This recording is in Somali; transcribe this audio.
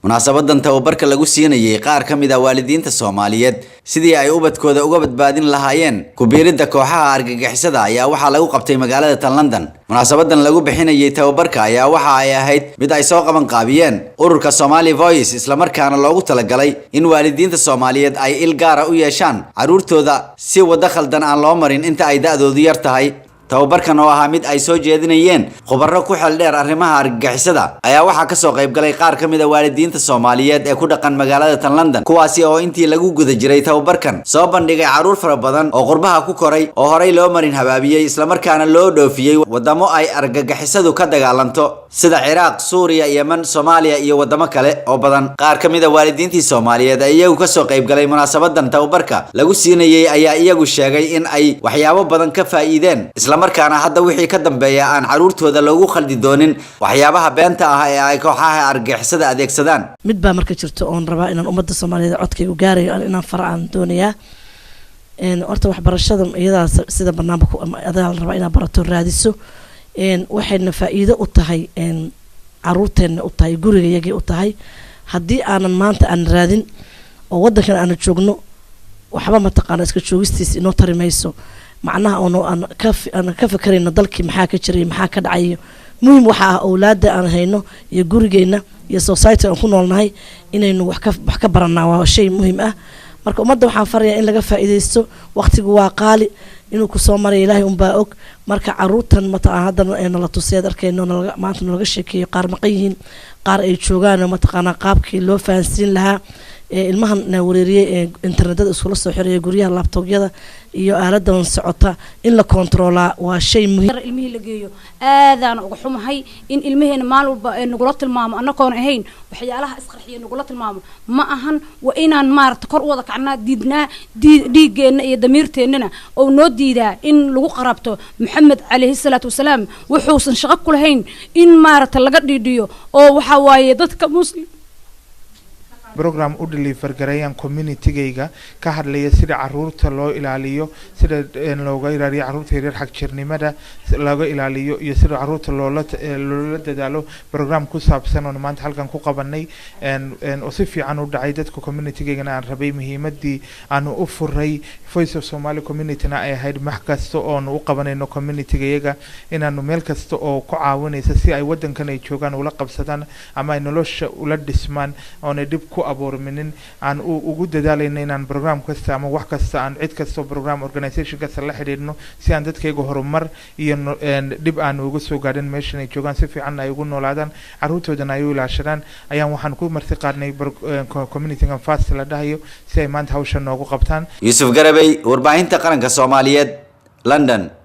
munaasabadan tababarka lagu siinayay qaar ka mid ah waalidiinta Soomaaliyeed sidii ay ubadkooda uga badbaadin lahaayeen ku biiridda kooxaha argagixisada ayaa waxaa lagu qabtay magaalada London. munaasabadan lagu bixinayay tababarka ayaa waxa ay ahayd mid ay soo qaban qaabiyeen ururka Somali Voice isla markaana loogu talagalay in waalidiinta Soomaaliyeed ay il gaar ah u yeeshaan caruurtooda si wada khaldan aan loo marin inta ay da'doodu yar tahay. tababarkan oo ahaa mid ay soo jeedinayeen khubaro ku xil dheer arrimaha argagixisada ayaa waxa ka soo qayb galay qaar ka mid ah waalidiinta Soomaaliyeed ee ku dhaqan magaalada London, kuwaasi oo intii lagu guda jiray tababarkan soo bandhigay caruur fara badan oo qurbaha ku koray oo horay loo marin habaabiyay isla markaana loo dhoofiyay wadamo ay argagixisadu ka dagaalanto sida Ciraaq, Suuriya, Yemen, Soomaaliya iyo wadamo kale oo badan. qaar ka mid ah waalidiintii Soomaaliyeed ee iyagu ka soo qayb galay munaasabadan tababarka lagu siinayay ayaa iyagu sheegay in ay waxyaabo badan ka faa'iideen markaana hadda wixii ka dambeeya aan caruurtooda loogu khaldi doonin waxyaabaha beenta ah ee ay kooxaha argagixisada adeegsadaan. mid baa marka jirto oo rabaa inaan ummadda Soomaaliyeed codkayga gaarayo inaan faraan doonayaa horta waxbarashada iyada sida barnaamijku adaa rabaa inaad barato raadiso waxayna faa'iido u tahay caruurteena u tahay gurigayagii u tahay haddii aanan maanta aan raadin oo wadankan aan joogno waxba ma taqaan iska joogistiisa inoo tarimayso macnaha aan ka fakarayno dalkii maxaa ka jiray maxaa ka dhacay muhiim waxa ah awlaada aan hayno iyo gurigeena iyo society aan ku noolnahay inaynu wax ka baranaa waa shay muhiim ah. marka ummadda waxaan farayaa in laga faa'iideysto waqtigu waa qaali inuu ku soo maray Ilaahay baa og. marka caruurtan mataa hadda la tuseed arkayno maanta laga sheekeeyo qaar maqayiin qaar ay joogaan mataqaana qaabkii loo fahansiin lahaa ilmahan wareeriyay internetada isku soo xiray guryaha laptopyada iyo aaladan socota in la controla waa shay muhiim. ilmihi la geeyo aadaan uga xumahay in ilmiheena maal walba nagula tilmaamo anagoon ahayn waxyaalaha isqarxiye nagula tilmaamo ma ahan waa inaan maarta kor u wada kacnaa diidnaa dhiigeena iyo damiirteennana oo noo diidaa in lagu qarabto Maxamed alayhi salaatu wasalaam wuxuusan shaqo ku lahayn in maarta laga dhiidhiyo oo waxa waaye dadka muslim program u deliver gareeyaan community-gayga ka hadlaya sida caruurta loo ilaaliyo sida looga ilaaliyo caruurta yaryar xaq jirnimada looga ilaaliyo iyo sida caruurta loola dadaalo program ku saabsan oo maanta halkan ku qabanay oo si fiican u dhacay dadka community-gayga aan rabay muhiimadii aan u furay Voice of Somali Community-na ay ahayd wax kasta oo u qabanayno community-gayga inaanu meel kasta oo ku caawinaysa si ay wadankan ay joogaan ula qabsadaan ama ay nolosha ula dhismaan oo dib ku abuurminin aan ugu dadaalayno inaan program kasta ama wax kasta aan cid kasta program organization kasta la xiriirno si aan dadkayga horumar iyo dib aan ugu soo gaadhin meesha ay joogaan si fiican ay ugu noolaadaan caruurtoodana ay u ilaashadaan ayaan waxaan ku marti qaadnay community-ga fast la dhahayo si ay maanta hawshan noogu qabtaan. Yusuf Garabay, warbaahinta qaranka Soomaaliyeed, London.